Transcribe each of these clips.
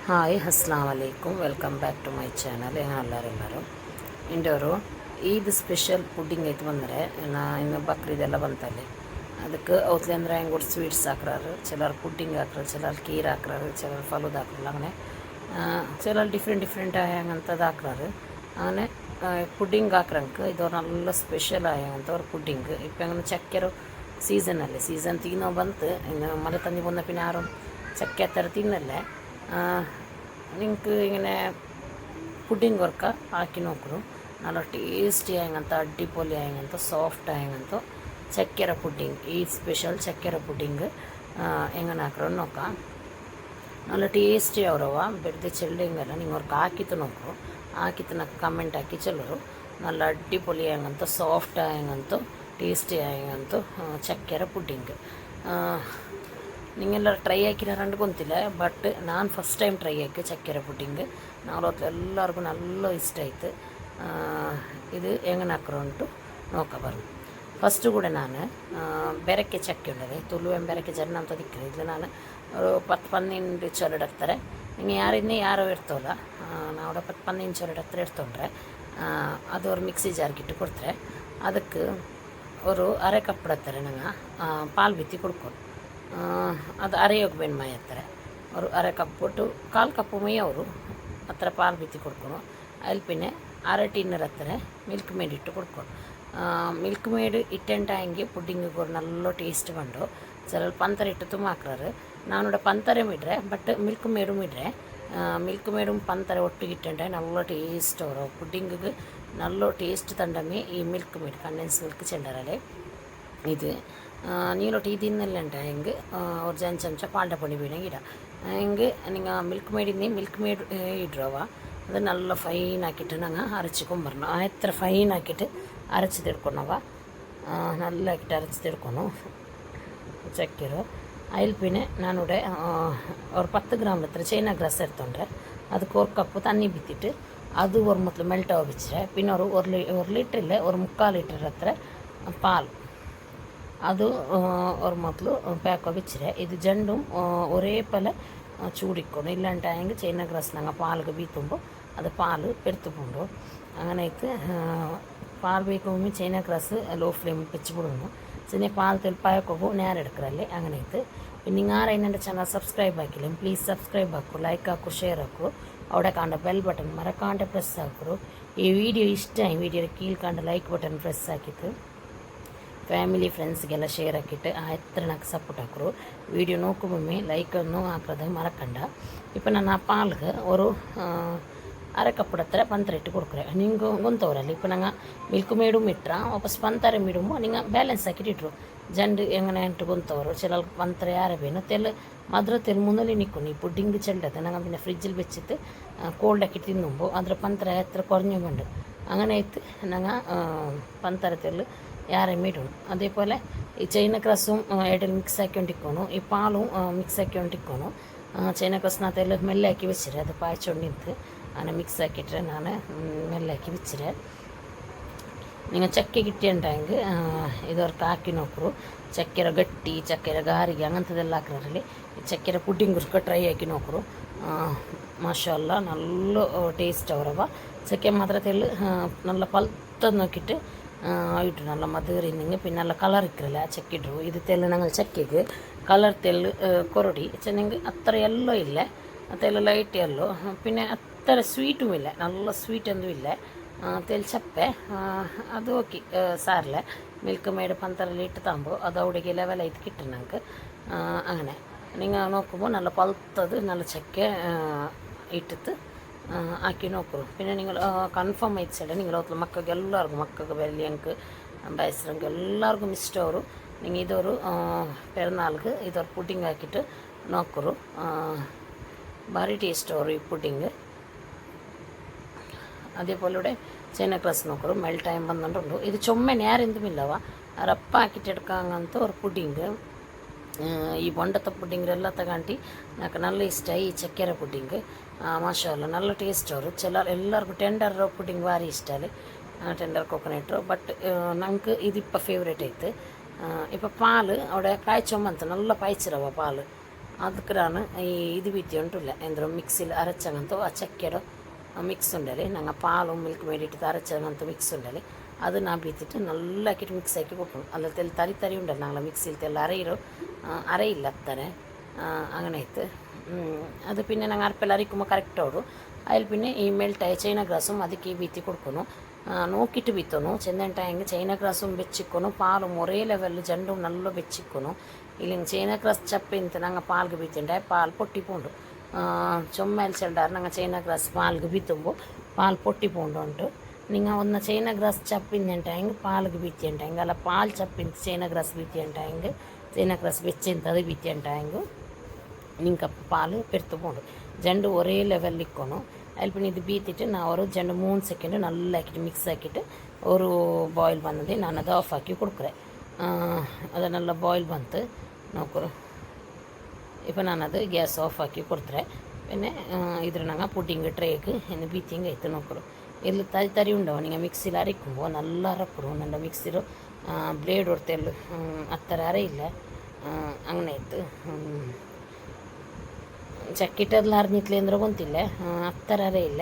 hi ಅಸ್ಲಾಂ ವಲೈಕುಮ್ welcome back to my channel ಎಲ್ಲರೂ ಇಂಡೋರು ಈದ್ ಸ್ಪೆಷಲ್ ಪುಡ್ಡಿಂಗ್ ಐತೆ ಬಂದರೆ ಇನ್ನು ಬಕ್ರೀದೆಲ್ಲ ಬಂತಲ್ಲಿ ಅದಕ್ಕೆ ಅವತ್ಲೆ ಅಂದ್ರೆ ಹೆಂಗೆ ಕೂಡ ಸ್ವೀಟ್ಸ್ ಹಾಕ್ರಾರು ಚಿಲರ್ ಪುಡ್ಡಿಂಗ್ ಹಾಕ್ರಾರು ಚಿಲರ್ ಕೀರ್ ಹಾಕ್ರಾರು ಚಿಲರ್ ಫಲೂದ ಹಾಕ್ರಲ್ಲ അങ്ങനെ ಚಿಲರ್ ಡಿಫ್ರೆಂಟ್ ಆಯಂಗಂಥದ್ದು ಹಾಕ್ರಾರು അങ്ങനെ ಪುಡ್ಡಿಂಗ್ ಹಾಕ್ರಂಗೆ ಇದು നല്ല ಸ್ಪೆಷಲ್ ಆಯಂತ ಅವ್ರ ಪುಡ್ಡಿಂಗ್ ಇപ്പം ಹೆಂಗೆ ಚಕ್ಕೆರು സീസൺ തീനോ ಬಂತು ഇന്ന് മല തന്നി പോന്ന പിന്നെ ആരും ചക്ക അത്ര തിന്നല്ലേ നിങ്ങൾക്ക് ഇങ്ങനെ പുഡിംഗ് വർക്ക ಹಾಕಿ ನೋಕ್ರು നല്ല ಟೇಸ್ಟಿ ಆಯಂಗಂತ ಅಡ್ಡಿಪೊಲಿ ಆಯಂಗಂತ ಸಾಫ್ಟ್ ಆಯಂಗಂತ ಚಕ್ಕೆರ ಪುಡ್ಡಿಂಗ್ ಈ ಸ್ಪೆಷಲ್ ಚಕ್ಕೆರ ಪುಡ್ಡಿಂಗ್ ಹೆಂಗನ ಹಾಕ್ರು ನೋಕ നല്ല ಟೇಸ್ಟಿ ಅವರವ ಬೆಡ್ದೆ ಚೆಲ್ಲಿಂಗಲ್ಲ ನೀವು ಅವ್ರಿಗೆ ಹಾಕಿತ್ತು ನೋಕ್ರು ಹಾಕಿತ್ತು నాకు ಕಮೆಂಟ್ ಹಾಕಿ ಚೆಲ್ಲರು നല്ല ಅಡ್ಡಿಪೊಲಿ ಆಯಂಗಂತ ಸಾಫ್ಟ್ ಆಯಂಗಂತ ಟೇಸ್ಟಿ ಆಯಂಗಂತ ಚಕ್ಕೆರ ಪುಡ್ಡಿಂಗ್ ನಿಂಗೆಲ್ಲ ಟ್ರೈ ಹಾಕಿನಾರಂಡು ಗೊತ್ತಿಲ್ಲ ಬಟ್ ನಾನು ಫಸ್ಟ್ ಟೈಮ್ ಟ್ರೈ ಹಾಕಿ ಚಕ್ಕೆರೆ ಪುಡ್ಡಿಂಗ್ ನಾವು ಎಲ್ಲರಿಗೂ നല്ല ಇಷ್ಟ ಆಯಿತು ಇದು ಹೆಂಗನ ಹಾಕ್ರು ಉಂಟು ನೋಕಬಾರ್ದು ಫಸ್ಟು ಕೂಡ ನಾನು ಬೆರಕೆ ಚಕ್ಕೆ ಉಂಟದೆ ತುಳುವೆ ಬೆರಕೆ ಜನ ಅಂತ ದಿಕ್ಕರೆ ಇದು ನಾನು ಅವರು 10-12 ಚೊರಡು ಹಾಕ್ತಾರೆ ಹಿಂಗೆ ಯಾರೋ ಇರ್ತವಲ್ಲ ನಾವು 10-12 ಚೊರಡು ಹತ್ರ ಇರ್ತೊಂಡ್ರೆ ಅದು ಅವ್ರು ಮಿಕ್ಸಿ ಜಾರ್ಗಿಟ್ಟು ಕೊಡ್ತಾರೆ ಅದಕ್ಕೆ ಅವರು ಅರೆ ಕಪ್ ಬಿಡತ್ತಾರೆ ನಂಗೆ ಪಾಲು ಬಿತ್ತಿ ಕೊಡ್ಕೊಂಡು ಅದು ಅರೆಯೋಗಿ ಬೆಣ್ಣೆ ಮೈ ಹತ್ತಾರೆ ಅವರು ಅರೆ ಕಪ್ ಬಿಟ್ಟು 1/4 ಕಪ್ಪು ಮೈ ಅವರು ಹತ್ರ ಪಾಲು ಬಿತ್ತಿ ಕೊಡ್ಕೊಂಡು ಅಲ್ಲಿ ಪಿನ್ನೆ ಅರೆ ಟೀನರ್ ಹತ್ತಾರೆ ಮಿಲ್ಕ್ ಮೇಡ್ ಇಟ್ಟು ಕೊಡ್ಕೊಂಡು ಮಿಲ್ಕ್ ಮೇಡ್ ಇಟ್ಟೆಂಟ ಹಂಗೆ ಪುಡ್ಡಿಂಗ್ ಕೂಡ നല്ല ಟೇಸ್ಟ್ ಬಂದು ಸ್ವಲ್ಪ ಪಂತರ ಇಟ್ಟು ತುಂಬ ಹಾಕ್ರಾರು ನಾನು ಪಂತರೆ ಮಿಡ್ರೆ ಬಟ್ ಮಿಲ್ಕ್ ಮೇಡು ಪಂತರೆ ಒಟ್ಟಿಗೆ ಇಟ್ಟೆಂಟ നല്ല ಟೇಸ್ಟ್ ಅವರು ಪುಡ್ಡಿಂಗಿಗೆ നല്ല ಟೇಸ್ಟ್ ತಂಡಮೇ ಈ ಮಿಲ್ಕ್ ಮೇಡ್ ಕಂಡೆನ್ಸ್ ಮಿಲ್ಕ್ ಚೆಂಡರಲ್ಲೇ ಇದು ನೀಲೊಟ್ಟು ಈ ತಿನ್ನಲ್ಲಂಟ ಹೆಂಗೆ ಅವ್ರು ಚಮಚ ಪಾಲ್ಡ ಪೊಡಿ ಬೀಣ ಗಿಡ ಹೆಂಗೆ ನಿಂಗೆ ಮಿಲ್ಕ್ ಮೇಡ್ ಇಡ್ರವ ಅದು നല്ല ಫೈನ್ ಹಾಕಿಟ್ಟು ನಂಗೆ ಅರಚಿಕೊಂಬರ್ನು ಎತ್ತರ ಫೈನ್ ಹಾಕಿಟ್ಟು ಅರಚಿ ತಿಡ್ಕೊಂಡವ നല്ല ಹಾಕಿಟ್ಟು ಅರಚಿ ತಿಡ್ಕೊಂಡು ಚಕ್ಕೆರು അതിൽ പിന്നെ ഞാനിവിടെ ഒരു 10 ഗ്രാം എത്ര ചൈന ഗ്രാസ് എടുത്തോണ്ട് அதுக்கு 1 கப்பு தண்ணி பித்திட்டு அது ஒரு மொத்தம் மெல்ட் ஆக வச்சுறேன் பின்ன ஒரு லிட்டரில் ஒரு 3/4 ಲೀಟರ್ ಹತ್ರ ಪಾಲ್ ಅದು ಅವ್ರ ಮೊದಲು ಪ್ಯಾಕ್ ಬಿಚ್ಚಿರೆ ಇದು ಜಂಡು ಒರೇ ಪಲ ಚೂಡಿಕ್ಕೊಂಡು ಇಲ್ಲಂಟ ಹೆಂಗೆ ಚೈನಾ ಗ್ರಾಸ್ ನಂಗೆ ಪಾಲ್ಗೆ ಬೀತುಂಬು ಅದು ಪಾಲು ಪೆಡ್ತುಕೊಂಡು അങ്ങനെ പാൽ ബേക്കുമ്പോൾ ചൈന ഗ്രാസ് ലോ ഫ്ലെയിമിൽ വെച്ച് വിടുന്നു ചെറിയ പാൽ തെൽപ്പായക്കോക്കു നേരെ എടുക്കറല്ലേ അങ്ങനെ പിന്നെ നിങ്ങൾ ആരെയും എൻ്റെ ചാനൽ സബ്സ്ക്രൈബ് ആക്കില്ല പ്ലീസ് സബ്സ്ക്രൈബ് ആക്കൂ ലൈಕ್ ಹಾಕು ಶೇರ್ ಹಾಕು അവിടെ ಕಾಂಡ ಬೆಲ್ ಬಟನ್ ಮರಕಾಂಡ ಪ್ರೆಸ್ ಹಾಕರು ಈ ವಿಡಿಯೋ ಇಷ್ಟ ವಿಡಿಯೋ ಕೀಳ್ಕಾಂಡ ಲೈಕ್ ಬಟನ್ ಪ್ರೆಸ್ ಹಾಕಿತ್ತು ಫ್ಯಾಮಿಲಿ ಫ್ರೆಂಡ್ಸ್ಗೆಲ್ಲ ಶೇರ್ ಹಾಕಿಟ್ಟು ಎತ್ತರ ನನಗೆ ಸಪೋರ್ಟ್ ಹಾಕರು ವೀಡಿಯೋ ನೋಡ್ಕೊಮ್ಮೆ ಲೈಕನ್ನು ಹಾಕೋದು ಮರಕಂಡ ಇಪ್ಪ ನಾನು ಆ ಪಾಲ್ಗೆ ಅವರು ಅರೆ ಕಪ್ಪು ಹತ್ರ ಪಂತರ ಇಟ್ಟು ಕೊಡ್ಕರೆ ನಿಂಗೆ ಗೊಂತವ್ರಲ್ಲಿ ಇಪ್ಪ ನಂಗೆ ಮಿಲ್ಕ್ ಮೇಡು ಇಟ್ರ ವಾಪಸ್ ಪಂತರ ಮಿಡುಮು ನಿಂಗೆ ಬ್ಯಾಲೆನ್ಸ್ ಹಾಕಿಟ್ಟಿಟ್ರು ಜಂಡು ಹೆಂಗನೆ ಅಂಟು ಗೊಂತವರು ಚಿಲಲ್ ಪಂತರ ಯಾರ ಬೇನು ತೆಲ್ ಮದ್ರ ತೆಲ್ ಮುಂದಲ್ಲಿ ನಿಕ್ಕು ನೀ ಪುಡ್ಡಿಂಗ್ ಚೆಲ್ಲದೆ ನಂಗೆ പിന്നെ ഫ്രിഡ്ജിൽ വെച്ചിട്ട് കോൾഡ് ആക്കി തിന്നുമ്പോൾ അതിൽ പന്തര എത്ര കുറഞ്ഞു കൊണ്ട് അങ്ങനെ ആയിട്ട് ഞങ്ങൾ പന്തര തെല്ല് ಯಾರೇ ಮೀಡು അതേപോലെ ಈ ಚೈನಾ ಕ್ರಾಸುം ಎಡೆಲ್ ಮಿಕ್ಸ್ ಹಾಕ್ಕೊಂಡಿಕ್ಕೋನು ಈ ಪಾಲು ಮಿಕ್ಸ್ ಹಾಕ್ಕೊಂಡಿಕ್ಕೋನು ಚೈನಾ ಕ್ರಾಸ್ನ ಅದೆಲ್ಲ ಮೆಲ್ಲೆ ಹಾಕಿ വെച്ചിರೆ ಅದು ಪಾಯ್ಚೊಂಡು ನಿಂತು ನಾನು ಮಿಕ್ಸ್ ಹಾಕಿಟ್ರೆ ನಾನು ಮೆಲ್ಲೆ ಹಾಕಿ വെച്ചിರೆ നിങ്ങൾ ചക്ക കിട്ടിയുണ്ടെങ്കിൽ ഇതവർക്ക് ಹಾಕಿ ನೋಕ್ರು ಚಕ್ಕೆರ ಗಟ್ಟಿ ಚಕ್ಕೆರ ಗಾರಿಗೆ അങ്ങനത്തതെല്ലാം ಹಾಕ್ರಲ್ಲಿ ಚಕ್ಕೆರ ಪುಡ್ಡಿಂಗ್ ಉರ್ಕ ಟ್ರೈ ಹಾಕಿ ನೋಕ್ರು ಮಾಷಾಲ್ಲ നല്ല ಟೇಸ್ಟ್ ಅವರವ ಚಕ್ಕೆ ಮಾತ್ರ ತೆಲ್ಲು നല്ല പഴുത്തത് നോക്കിയിട്ട് ആയിട്ട് നല്ല മധുരിന്നെങ്കിൽ പിന്നെ നല്ല കളർ ഇക്കറില്ല ആ ചക്കിട്ടു ഇത് തെല്ല് ഞങ്ങൾ ചക്കയ്ക്ക് കളർ തെല്ല് കൊറടി ചെന്നെങ്കിൽ അത്ര യെല്ലോ ഇല്ല തെല്ല് ലൈറ്റ് യെല്ലോ പിന്നെ അത്ര സ്വീറ്റും ഇല്ല നല്ല സ്വീറ്റ് ഒന്നും ഇല്ല തെല്ല് ചപ്പെ അത് ഓക്കെ സാറില്ല മിൽക്ക് മേഡ് 12 ಲೀಟರ್ താകുമ്പോൾ അത് അവിടേക്ക് ലെവലായിട്ട് കിട്ടും ഞങ്ങൾക്ക് അങ്ങനെ നിങ്ങൾ നോക്കുമ്പോൾ നല്ല പഴുത്തത് നല്ല ചക്ക ഇട്ടിട്ട് ಹಾಕಿ ನೋಕ್ರು പിന്നെ നിങ്ങൾ ಕನ್ಫರ್ಮ್ ಆಯ್ತು ಸೈಡ್ നിങ്ങൾ ಅವತ್ತು ಮಕ್ಕಳಿಗೆ ಮಕ್ಕಳಿಗೆ ಬೆಳ್ಳಿಯಂಗೆ ಬಯಸ್ರಂಗೆ ಎಲ್ಲರಿಗೂ ಇಷ್ಟ ಅವರು നിങ്ങൾ ഇതൊരു പെരുന്നാൾക്ക് ഇതൊരു പുഡിംഗ് ആക്കിയിട്ട് നോക്കರು ಭಾರಿ ಟೇಸ್ಟ್ ಅವರು ಈ പുഡിംഗ് അതേപോലെ ഇവിടെ ചൈന ക്ലാസ് നോക്കರು ಮೆಲ್ಟ್ ಟೈಮ್ ಬಂದುಂಟು ಇದು ಚೊಮ್ಮೆ ನೇರಿಂದುಮಿಲ್ಲವ ರಪ್ಪ ಹಾಕಿಟ್ಟೆಡ್ಕಂಗಂತ ஒரு പുഡിಂಗ್ ಈ ಬೊಂಡತ ಪುಡ್ಡಿಂಗ್ರೆಲ್ಲ ತಗೊಂಡು నాకు നല്ല ಇಷ್ಟ ಈ ಚಕ್ಕೆರೆ ಪುಡ್ಡಿಂಗ್ ಮಾಷಾಲ್ಲ നല്ല ಟೇಸ್ಟ್ ಅವರು ಎಲ್ಲರಿಗೂ ಟೆಂಡರ್ ಪುಡ್ಡಿಂಗ್ ಭಾರಿ ಇಷ್ಟ ಅಲ್ಲಿ ಟೆಂಡರ್ ಕೋಕೋನಟ್ ಬಟ್ ನಂಗೆ ಇದು ಇಪ್ಪ ಫೇವ್ರೇಟ್ ಐತೆ ಇಪ್ಪ ಪಾಲು അവിടെ ಕಾಯ್ಚೊಮ್ಮಂತ നല്ല ಪಾಯ್ಚಿರವ ಪಾಲು ಅದಕ್ಕೆ ನಾನು ಇದು ಬೀತಿ ಉಂಟುಲ್ಲ ಎಂದ್ರೆ ಮಿಕ್ಸಿಲಿ ಅರಚಂಗಂತೂ ಆ ಚಕ್ಕೆಡು ಮಿಕ್ಸ್ ಉಂಡಲಿ ನಂಗೆ ಪಾಲು ಮಿಲ್ಕ್ ಮೇಡ್ ಇಟ್ಟು ಅರಚಂಗಂತೂ ಮಿಕ್ಸ್ ಉಂಡಲಿ ಅದು ನಾ ಬೀತಿಟ್ಟು ನಲ್ಲ ಹಾಕಿಟ್ಟು ಮಿಕ್ಸ್ ಹಾಕಿ ಕೊಟ್ಟು ಅಲ್ಲ ತೆಲ್ ತರಿ ಉಂಡಲ್ಲ ನಂಗೆ ಮಿಕ್ಸಿಲಿ ತೆಲ್ಲ ಅರೆ ಇಲ್ಲ ಅತ್ತಾರೆ അങ്ങനെ ഇത്ത് അത് പിന്നെ ഞങ്ങൾ അരപ്പെല്ലാം അരയ്ക്കുമ്പോൾ കറക്റ്റ് ഓടും അതിൽ പിന്നെ ഈ മെൽട്ടായ ചൈന ഗ്രാസും ಅದಕ್ಕೆ ಬೀತಿ ಕೊಡ್ಕೊನು ನೋಕಿಟ್ಟು ಬೀತನು ಚೆಂದಂಟಾಯಂಗೆ ಚೈನಾ ಗ್ರಾಸುം ಬೆಚ್ಚಿಕ್ಕೊನು ಪಾಲು ಒರೇ ಲೆವೆಲ್ ಜಂಡು ನಲ್ಲ ಬೆಚ್ಚಿಕ್ಕೊನು ಇಲ್ಲಿ ಚೈನಾ ಗ್ರಾಸ್ ಚಪ್ಪೆ ಅಂತ ನಂಗೆ ಪಾಲ್ಗೆ ಬೀತಿಂಡೆ ಪಾಲು പൊട്ടിപ്പോണ്ട് ചുമ്മൽ ചെല്ലാറ് ഞങ്ങൾ ചൈന ഗ്രാസ് പാൽക്ക് ബീത്തുമ്പോൾ പാൽ പൊട്ടിപ്പോണ്ട് ഉണ്ട് നിങ്ങൾ ഒന്ന് ചൈന ഗ്രാസ് ചപ്പിന്നുണ്ടായെങ്കിൽ പാൽക്ക് ബീത്തി ഉണ്ടായെങ്കിൽ അല്ല പാൽ ചപ്പിന് ചൈന ഗ്രാസ് ബീത്തി ഉണ്ടായെങ്കിൽ ಚೈನಾ ಗ್ರಾಸ್ ಬೆಚ್ಚಂತದು ಬೀತಿ ಅಂಟಾಯಂಗು ನಿಂಗೆ ಪಾಲು ಪೆರ್ತುಕೊಂಡು ಜಂಡು ಒರೇ ಲೆವೆಲ್ ಇಕ್ಕೊನು ಅಲ್ಲಿ ಪಿನ್ ಇದು ಬೀತಿಟ್ಟು ನಾ ಅವರು ಜಂಡು 3 ಸೆಕೆಂಡು ನಲ್ಲ ಹಾಕಿಟ್ಟು ಮಿಕ್ಸ್ ಹಾಕಿಟ್ಟು ಅವರು ಬಾಯ್ಲ್ ಬಂದದೆ ನಾನು ಅದು ಆಫ್ ಹಾಕಿ ಕೊಡ್ಕ್ರೆ ಅದನ್ನೆಲ್ಲ ಬಾಯ್ಲ್ ಬಂತು ನೋಕರು ಇಪ್ಪ ನಾನು ಅದು ಗ್ಯಾಸ್ ಆಫ್ ಹಾಕಿ ಕೊಡ್ತಾರೆ പിന്നെ ಇದ್ರ ನಂಗೆ ಪುಡ್ಡಿಂಗ್ ಟ್ರೇಗೆ ಇನ್ನು ಬೀತಿಂಗ್ ಆಯ್ತು ನೋಕರು ಇಲ್ಲಿ ತರಿ ಉಂಡವ ನಿಂಗೆ ಮಿಕ್ಸಿಲಿ ಅರಿക്കുമ്പോൾ നല്ല അരപ്പുറം നല്ല മിക്സിയിൽ ബ്ലേഡ് കൊടുത്തല്ലോ അത്ര അരയില്ല അങ്ങനെ ആಯ್ತು ചക്കിട്ടെല്ലാം അറിഞ്ഞിട്ടില്ല ಅಂದ್ರೆ ಗೊತ್ತಿಲ್ಲ ಅತ್ತರ ಅರೆಯಿಲ್ಲ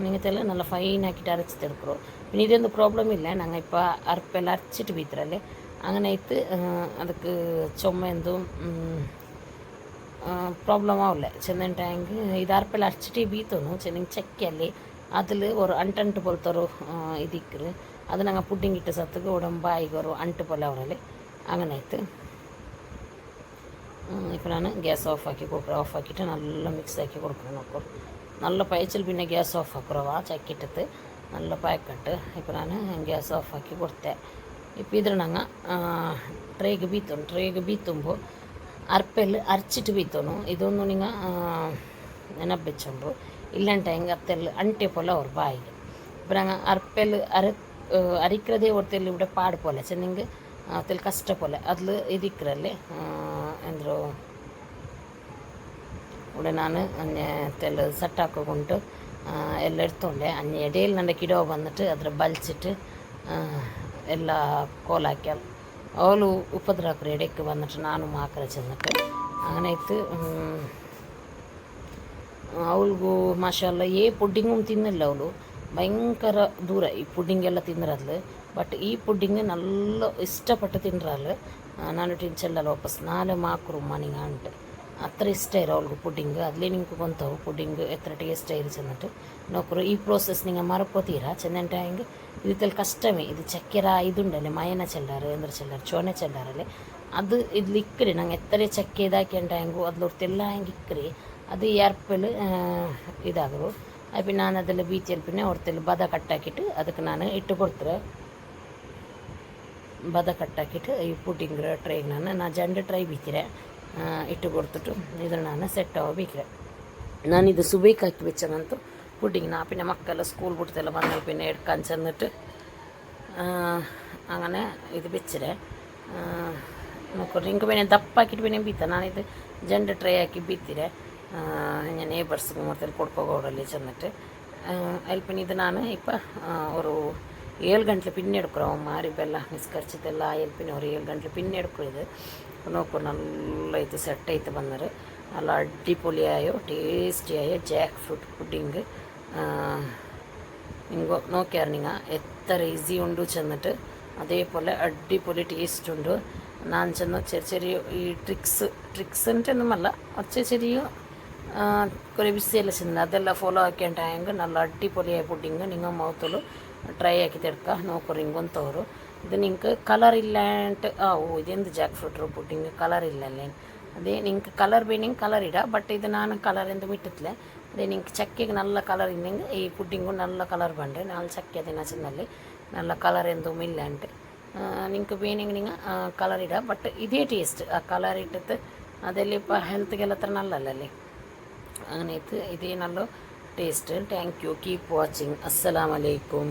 ನಿಂಗೆಲ್ಲ നല്ല ಫೈನ್ ആക്കിയിട്ട് അരച്ചിട്ടെടുക്കറോ പിന്നെ ഇതൊന്നും പ്രോബ്ലം ഇല്ല ഞങ്ങൾ ഇപ്പോൾ അരപ്പെല്ലാം അരച്ചിട്ട് ബീത്തറല്ലേ അങ്ങനെ ആಯ್ತು ಅದಕ್ಕೆ ചുമ എന്തും ಪ್ರಾಬ್ಲಮ್ ಆವಿಲ್ಲ ಚೆಂದಂಟಾಯಂಗೆ ಇದು ಅರಪೆಲ್ಲ ಅರಚಿಟ್ಟು ಬೀತನು ಚೆನ್ನಂಗೆ ಚಕ್ಕಿಯಲ್ಲಿ அதில் ஒரு அண்டு போலத்தொரு இதுக்குது அது நாங்கள் புட்டிங் இட்ட சத்துக்கு உடம்பாய்க்கு ஒரு அண்டு போல் அவரால் അങ്ങനെ ആಯ್ತು ഇപ്പോൾ ನಾನು ಗ್ಯಾಸ್ ಆಫ್ ಹಾಕಿ ಕೊಡ್ರೆ ಆಫ್ ಹಾಕಿಟ್ಟು നല്ല ಮಿಕ್ಸ್ ಹಾಕಿ ಕೊಡ್ತೀನಿ ನೋಡ್ಕೊ നല്ല പയച്ചിൽ പിന്നെ ഗ്യാസ് ഓഫ് ആക്കുറവാ ചക്കിട്ടത്ത് നല്ല പായക്കട്ട് ഇപ്പോൾ ನಾನು ಗ್ಯಾಸ್ ಆಫ್ ಹಾಕಿ ಕೊಡ್ತೆ ഇപ്പോൾ ಇದ್ರ ನಂಗೆ ಟ್ರೇಗೆ ಬೀತುമ്പോൾ ಅರ್ಪೆಲ್ಲಿ ಅರ್ಚಿಟ್ಟು ಬೀತೋನು ಇದೊಂದು ನಿಂಗೆ ನೆನಪೆಚ್ಚುಂಡು இல்லைன்ட்டு எங்கள் அத்தல் அன்ட்டே போல் ஒரு பாய் அப்புறம் அர்ப்பல் அரிக்கிறதே ஒரு தெல் இப்படி பாடு போல் சென்னிங்க தெல் கஷ்ட போல் அதில் ಇದಿಕ್ರಲ್ಲಿ ಎಂದರು ഇവിടെ ನಾನು തെൽ ಸಟ್ ಹಾಕೊಂಡು ಎಲ್ಲ എടുത്തോണ്ടേ അന്ന് ഇടയിൽ ನನ್ನ ಕಿಡೋ വന്നിട്ട് അതിൽ ബലിച്ചിട്ട് ಎಲ್ಲ ಕೋಲಾಕಿ ಅವಳು ಉಪದ್ರಾಕ್ರ ಇಡಕ್ಕೆ വന്നിട്ട് ನಾನು ಮಾಕರ ಚೆന്നിട്ട് അങ്ങനെ ಆಯ್ತು ಅವಳಿಗೂ ಮಾಷಾಲ್ಲ ಪುಡ್ಡಿಂಗು ತಿನ್ನಿಲ್ಲ ಅವಳು ಭಯಂಕರ ದೂರ ಈ ಪುಡ್ಡಿಂಗೆಲ್ಲ ತಿಂದ್ರದ್ಲು ಬಟ್ ಈ ಪುಡ್ಡಿಂಗ್ നല്ല ಇಷ್ಟಪಟ್ಟು ತಿಂದ್ರಲ್ಲ ನಾನು ಟಿಂಚಲ್ಲ ವಾಪಸ್ ನಾಳೆ ಮಾಕ್ರು ಮನೆಗೆ ಅಂಟು ಅത്ര ಇಷ್ಟ ಇರೋ ಅವಳಿಗೆ ಪುಡ್ಡಿಂಗ್ ಅದ್ಲೇ ನಿಂಗೆ ಬಂತವು ಪುಡ್ಡಿಂಗ್ ಎತ್ತರ ಟೇಸ್ಟ್ ಇರು ಚೆನ್ನಟ್ಟು ನೋಕ್ರು ಈ ಪ್ರೋಸೆಸ್ ನಿಂಗೆ ಮರಕೋತೀರಾ ಚೆನ್ನಂಟ ಹಿಂಗೆ ഇതിൽ കഷ്ടമേ ഇത് ചക്കര ഇതുണ്ടല്ലേ മയന ചെല്ലാറ് എന്താ ചെല്ലാറ് ചോന ചെല്ലാറല്ലേ അത് ഇതിൽ ഇക്കറി ഞങ്ങൾ എത്ര ചക്ക ഇതാക്കിണ്ടായെങ്കോ അതിലൊരുത്തെല്ലാം ಹೆಂಗೆ ಇಕ್ಕರಿ ಅದು ಎರ್ಪಲ್ ಇದಾಗರು ಅದು ನಾನು ಅದೆಲ್ಲ ಬೀಚಲ್ಲಿ ಪಿನ್ನೆ ಹೊರತೆಲ್ಲ ಬದ ಕಟ್ಟಾಕಿಟ್ಟು ಅದಕ್ಕೆ ನಾನು ಇಟ್ಟು ಕೊಡ್ತಾರೆ ಬದ ಕಟ್ಟಾಕಿಟ್ಟು ಈ ಪುಡ್ಡಿಂಗ್ ಟ್ರೈಗೆ ನಾನು ಜಂಡು ಟ್ರೈ ಬೀತಿರೆ ಇಟ್ಟು ಕೊಡ್ತಿಟ್ಟು ಇದ್ರ ನಾನು ಸೆಟ್ ಆಗಿ ಬೀಕ್ರೆ ನಾನಿದು ಸುಬೇಕ್ ಹಾಕಿ വെച്ചനಂತು പുഡിങ് നാ പിന്നെ മക്കളെ സ്കൂൾ വിട്ടിട്ടെല്ലാം വന്നാൽ പിന്നെ എടുക്കാൻ ചെന്നിട്ട് അങ്ങനെ ഇത് വെച്ചിരെ നോക്കൂ നിങ്ങൾക്ക് പിന്നെ ദപ്പാക്കിയിട്ട് പിന്നെ ബീത്ത ನಾನಿದು ಜಂಡು ಟ್ರೈ ಹಾಕಿ ಬೀತಿರೆ ഞാൻ ನೇಬರ್ಸ್ಗೆ ಮತ್ತೆ ಕೊಡ್ಕೋಗೋಡಲ್ಲಿ ಚೆന്നിട്ട് ಅಲ್ಲಿ പിന്നെ ಇದು ನಾನು ಇಪ್ಪ ஒரு 7 ಗಂಟೆ പിന്നെ എടുக்கிறோம் മാറി ಬೆಲ್ಲ ನಿಸ್ಕರ್ಚಿತೆಲ್ಲ ಅಲ್ಲಿ പിന്നെ ഒരു 7 ಗಂಟೆ പിന്നെ എടുക്കും ഇത് നോക്കൂ നല്ല ഇത് സെറ്റ് ആയിട്ട് വന്നത് നല്ല അടിപൊളിയായോ ടേസ്റ്റിയായ ജാക്ക് ഫ്രൂട്ട് പുഡിങ് നിങ്ങൾ നോക്കിയാൽ നിങ്ങൾ എത്ര ഈസി ഉണ്ട് ചെന്നിട്ട് അതേപോലെ അടിപൊളി ടേസ്റ്റ് ഉണ്ട് ഞാൻ ചെന്ന് ചെറിയ ഈ ട്രിക്സ് ഒന്നുമല്ല ചെറിയ കുറേ വിഷയമെല്ലാം ചെന്നത് അതെല്ലാം ഫോളോ ആക്കിണ്ടായെങ്കിൽ നല്ല അടിപൊളിയായ പുഡിങ് നിങ്ങൾ മൗത്തിൽ ಟ್ರೈ ಹಾಕಿ ತೆಡ್ಕ ನೋಡ್ಕೊರಿ ಹಿಂಗೊಂತವರು ಇದು ನಿಂಗೆ ಕಲರ್ ಇಲ್ಲಾಂಟ್ ಇದೆಂದು ಜಾಕ್ ಫ್ರೂಟ್ ಪುಡ್ಡಿಂಗ್ ಕಲರ್ ಇಲ್ಲಲ್ಲೇನು ಅದೇ ನಿಂಗೆ ಕಲರ್ ಬೇನಿಂಗೆ ಕಲರ್ ಇಡ ಬಟ್ ಇದು ನಾನು ಕಲರ್ ಎಂದು ಬಿಟ್ಟಿತ್ಲೆ ಅದೇ ನಿಂಗೆ ಚಕ್ಕೆಗೆ ನಲ್ಲ ಕಲರ್ ಇನ್ನಂಗೆ ಈ ಪುಡ್ಡಿಂಗು ನಲ್ಲ ಕಲರ್ ಬಂಡೆ ನಾಲ್ಕು ಚಕ್ಕೆ ದಿನ ಚಿನ್ನಲ್ಲಿ ನಲ್ಲ ಕಲರ್ ಎಂದು ಮಿಲ್ಲಾಂಟ್ ನಿಂಗೆ ಬೇನಿಂಗೆ ನಿಂಗೆ ಕಲರ್ ಇಡ ಬಟ್ ಇದೇ ಟೇಸ್ಟ್ ಆ ಕಲರ್ ಇಟ್ಟದ್ದು ಅದೆಲ್ಲಿ ಹೆಲ್ತ್ಗೆಲ್ಲ ಹತ್ರ ನಲ್ಲಲ್ಲಿ അങ്ങനെ ഇതേ നല്ല taste thank you keep watching അസ്സലാമു അലൈക്കും